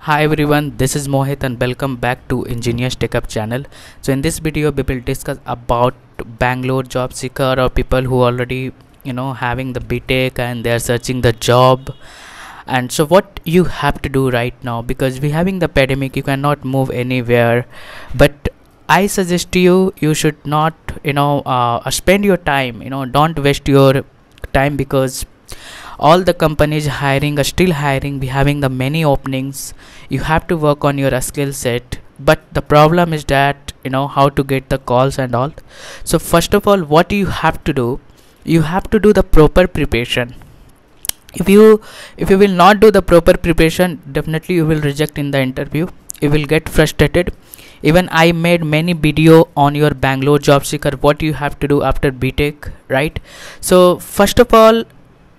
Hi everyone, this is Mohit and welcome back to Engineers Tech Up channel. So in this video we will discuss about Bangalore job seeker or people who already having the BTech and they are searching the job. And so what you have to do right now, because we having the pandemic, you cannot move anywhere, but I suggest to you should not spend your time, don't waste your time, because all the companies hiring are still hiring. We having the many openings. You have to work on your skill set, but the problem is that how to get the calls and all. So first of all, what you have to do, you have to do the proper preparation. If you will not do the proper preparation, definitely you will reject in the interview. You will get frustrated. Even I made many video on your Bangalore job seeker, what you have to do after BTech, right? So first of all,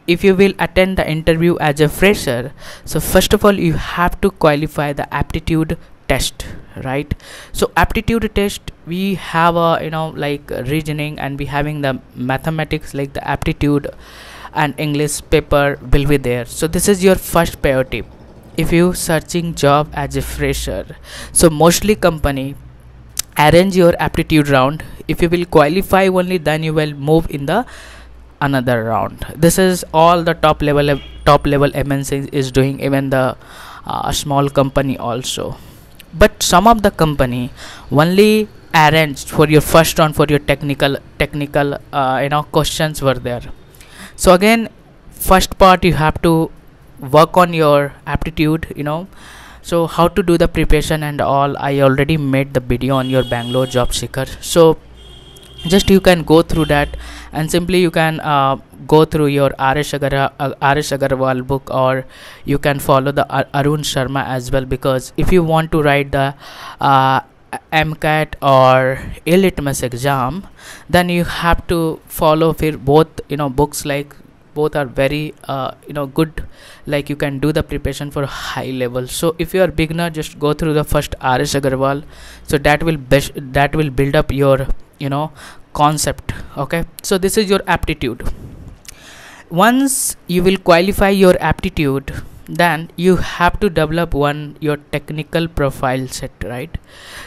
if you will attend the interview as a fresher, so first of all you have to qualify the aptitude test, right? So aptitude test, we have a like reasoning, and we having the mathematics like the aptitude and English paper will be there. So this is your first priority if you searching job as a fresher. So mostly company arrange your aptitude round. If you will qualify only, then you will move in the another round. This is all the top level MNC is doing, even the small company also. But some of the company only arranged for your first round for your technical questions were there. So again, first part you have to work on your aptitude, so how to do the preparation and all. I already made the video on your Bangalore job seeker, so just you can go through that, and simply you can go through your R.S. Agarwal book, or you can follow the Arun Sharma as well, because if you want to write the MCAT or A-Litmus exam, then you have to follow both books, like both are very good, like you can do the preparation for high level. So if you are beginner, just go through the first R.S. Agarwal, so that will build up your concept. Okay, so this is your aptitude. Once you will qualify your aptitude, then you have to develop your technical profile set, right?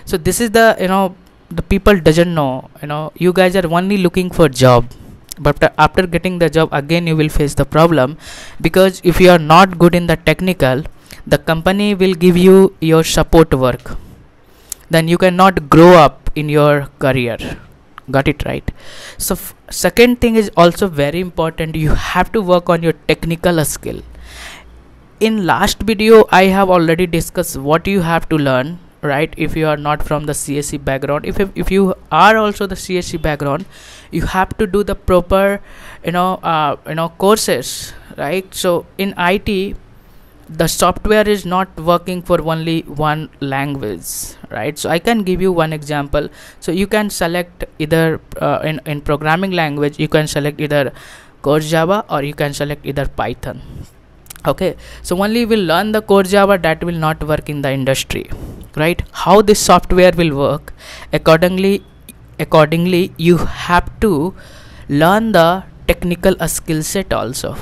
So this is the the people doesn't know, you guys are only looking for job, but after getting the job, again you will face the problem, because if you are not good in the technical, the company will give you your support work, then you cannot grow up in your career. Got it, right? So second thing is also very important. You have to work on your technical skill. In last video I have already discussed what you have to learn, right? If you are not from the CSE background, if you are also the CSE background, you have to do the proper courses, right? So in IT, the software is not working for only one language, right? So I can give you one example. So you can select either in programming language, you can select either Core Java or you can select either Python. Okay, so only will learn the Core Java, that will not work in the industry, right? How this software will work, accordingly you have to learn the technical skill set also.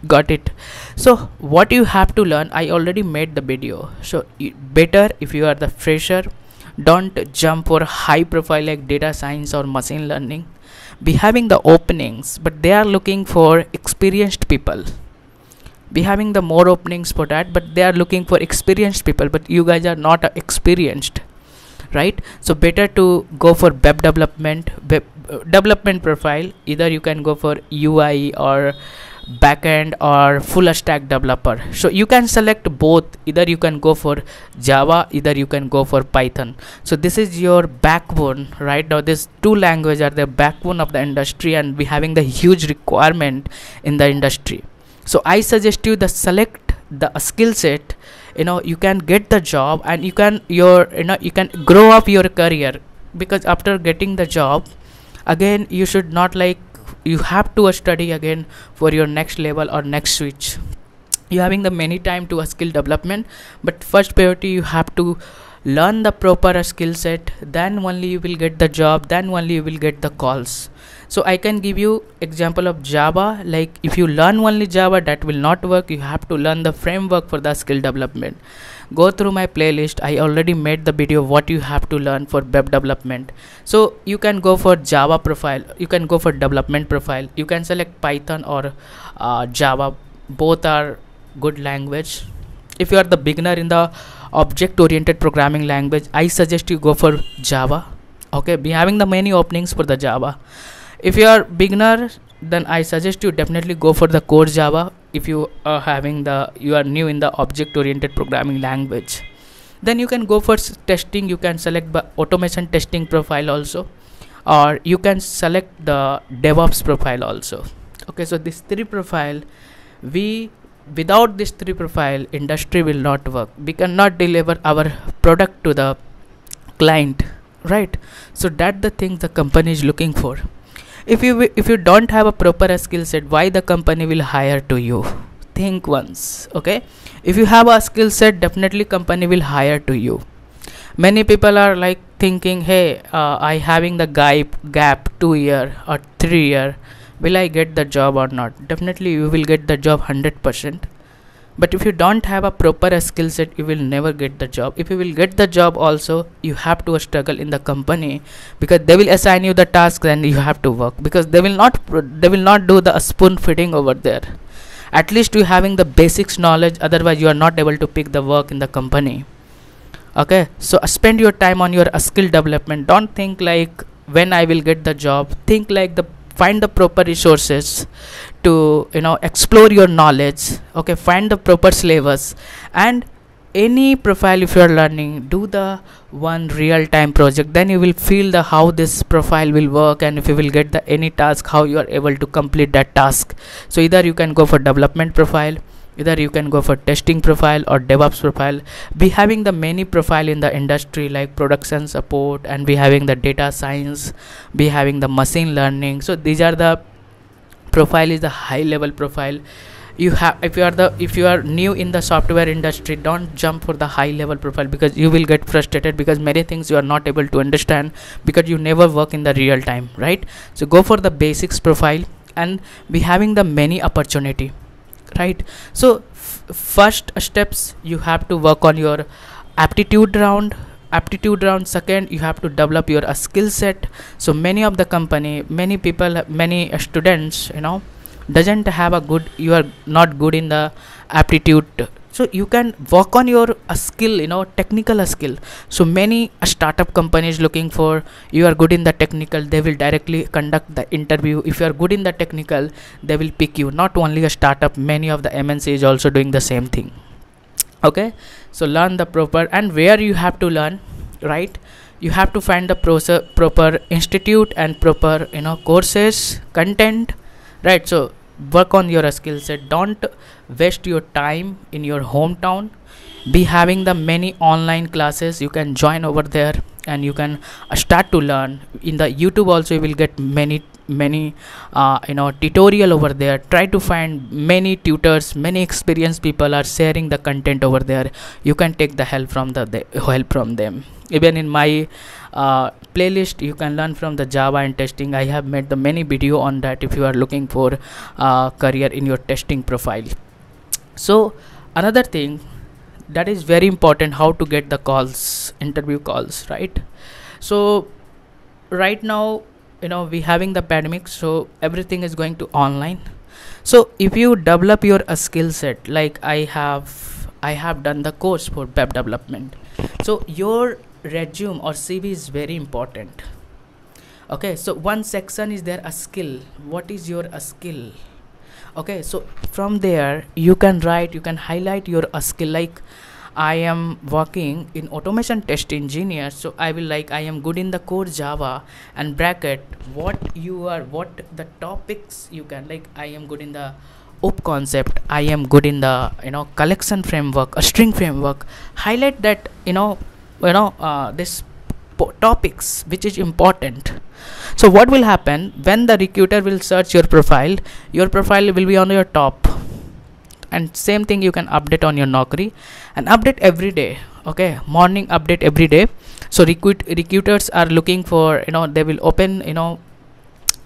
Got it? So what you have to learn, I already made the video. So better if you are the fresher, don't jump for high profile like data science or machine learning. Be having the openings, but they are looking for experienced people. Be having the more openings for that, but they are looking for experienced people, but you guys are not experienced, right? So better to go for web development profile. Either you can go for UI or backend or full stack developer. So you can select both. Either you can go for Java, either you can go for Python. So this is your backbone right now. These two languages are the backbone of the industry, and we having the huge requirement in the industry. So I suggest you the select the skill set, you can get the job, and you can you can grow up your career, because after getting the job, again you should not like you have to study again for your next level or next switch. You having the many time to a skill development, but first priority you have to learn the proper skill set, then only you will get the job, then only you will get the calls. So I can give you example of Java. Like if you learn only Java, that will not work. You have to learn the framework for the skill development. Go through my playlist. I already made the video what you have to learn for web development. So you can go for Java profile, you can go for development profile, you can select Python or Java. Both are good language. If you are the beginner in the object oriented programming language, I suggest you go for Java. Okay, be having the many openings for the Java. If you are beginner, then I suggest you definitely go for the core Java. If you are you are new in the object oriented programming language, then you can go for testing. You can select the automation testing profile also, or you can select the DevOps profile also. Okay, so this three profile, without this three profile, industry will not work. We cannot deliver our product to the client, right? So that the thing the company is looking for. If you don't have a proper skill set, why the company will hire to you? Think once. Okay, if you have a skill set, definitely company will hire to you. Many people are like thinking, hey, I having the gap 2 year or 3 year, will I get the job or not? Definitely you will get the job 100%. But if you don't have a proper skill set, you will never get the job. If you will get the job also, you have to struggle in the company, because they will assign you the tasks and you have to work, because they will not do the spoon feeding over there. At least you having the basics knowledge, otherwise you are not able to pick the work in the company. Okay, so spend your time on your skill development. Don't think like when I will get the job. Think like find the proper resources to explore your knowledge. Okay, find the proper syllabus, and any profile if you are learning, do the one real time project. Then you will feel the how this profile will work, and if you will get the any task, how you are able to complete that task. So either you can go for development profile, either you can go for testing profile or DevOps profile. Be having the many profile in the industry like production support, and be having the data science, be having the machine learning. So these are the profile is the high level profile. You have, if you are new in the software industry, don't jump for the high level profile, because you will get frustrated, because many things you are not able to understand because you never work in the real time, right? So go for the basics profile and be having the many opportunity, right? So first steps, you have to work on your aptitude round. Second, you have to develop your skill set. So many of the company, many people, many students doesn't have a good, you are not good in the aptitude. So you can work on your skill, technical skill. So many startup companies looking for you are good in the technical, they will directly conduct the interview. If you are good in the technical, they will pick you. Not only a startup, many of the MNC is also doing the same thing. Okay, so learn the proper, and where you have to learn, right? You have to find the proper institute and proper courses, content, right? So work on your skill set. Don't waste your time in your hometown. Be having the many online classes, you can join over there, and you can start to learn. In the YouTube also you will get many tutorial over there. Try to find many tutors, many experienced people are sharing the content over there. You can take the help from them. Even in my playlist, you can learn from the Java and testing. I have made the many video on that if you are looking for career in your testing profile. So another thing that is very important, how to get the calls, interview calls, right? So right now we having the pandemic, so everything is going to online. So if you develop your skill set, like I have done the course for web development, so your resume or CV is very important. Okay, so one section is there, a skill. What is your skill? Okay, so from there you can write, you can highlight your skill. Like I am working in automation test engineer, so I will like I am good in the core Java, and bracket what the topics you can, like I am good in the OOP concept, I am good in the collection framework, a string framework. Highlight that this topics which is important. So what will happen when the recruiter will search your profile will be on your top. And same thing you can update on your Naukri, and update every day. Okay, morning update every day. So recruiters are looking for they will open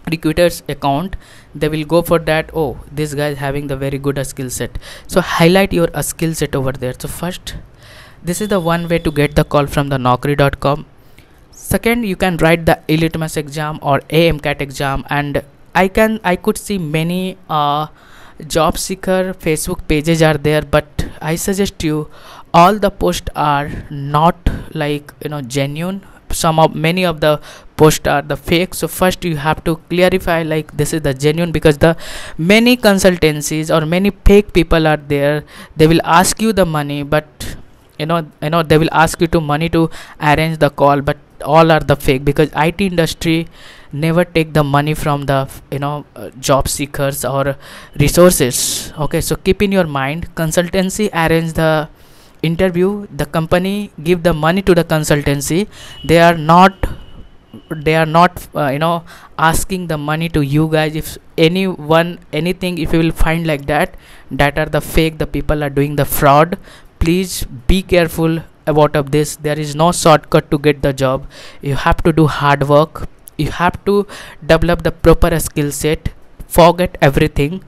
recruiters account, they will go for that. Oh, this guy is having the very good skill set, so highlight your skill set over there. So first, this is the one way to get the call from the naukri.com. Second, you can write the e-litmus exam or AMCAT exam, and I could see many job seeker Facebook pages are there, but I suggest you, all the posts are not like genuine. Many of the posts are the fake. So first you have to clarify like this is the genuine, because the many consultancies or many fake people are there. They will ask you the money, but they will ask you to money to arrange the call, but all are the fake, because IT industry never take the money from the job seekers or resources. Okay, so keep in your mind, consultancy arrange the interview, the company give the money to the consultancy. They are not asking the money to you guys. If anything, if you will find like that are the fake, the people are doing the fraud. Please be careful about of this. There is no shortcut to get the job. You have to do hard work, you have to develop the proper skill set. Forget everything,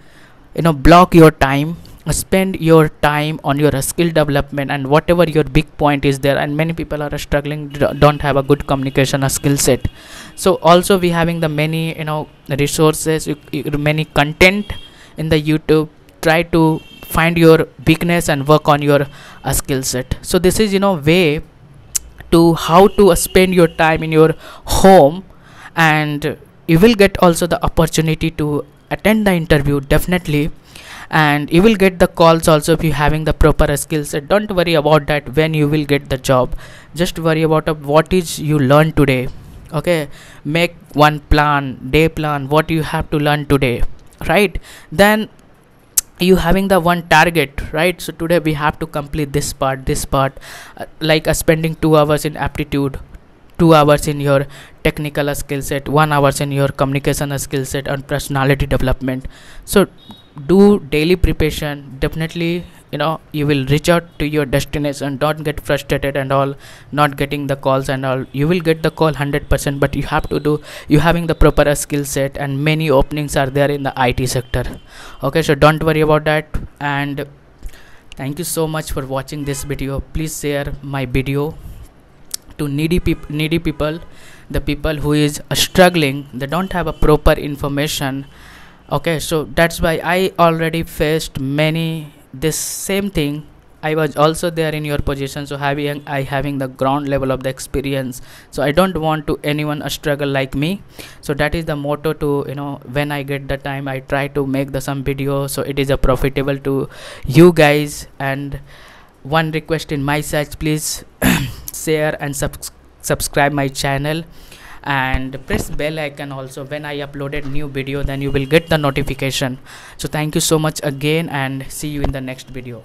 block your time, spend your time on your skill development and whatever your big point is there. And many people are struggling, don't have a good communication, a skill set. So also we having the many resources, many content in the YouTube. Try to find your weakness and work on your skill set. So this is way to how to spend your time in your home, and you will get also the opportunity to attend the interview definitely, and you will get the calls also if you having the proper skill set. Don't worry about that when you will get the job, just worry about what is you learn today. Okay, make one day plan what you have to learn today, right? Then you having the one target, right? So today we have to complete this part, like spending 2 hours in aptitude, 2 hours in your technical skill set, 1 hours in your communication skill set and personality development. So do daily preparation. Definitely you will reach out to your destination. Don't get frustrated and all, not getting the calls and all. You will get the call 100%, but you have to do, you having the proper skill set, and many openings are there in the IT sector. Okay, so don't worry about that. And thank you so much for watching this video. Please share my video to needy people, the people who is struggling, they don't have a proper information. Okay, so that's why I already faced many this same thing. I was also there in your position, so having the ground level of the experience. So I don't want to anyone struggle like me. So that is the motto to when I get the time, I try to make some video, so it is a profitable to you guys. And one request in my side, please share and subscribe my channel, and press bell icon also. When I uploaded new video, then you will get the notification. So thank you so much again, and see you in the next video.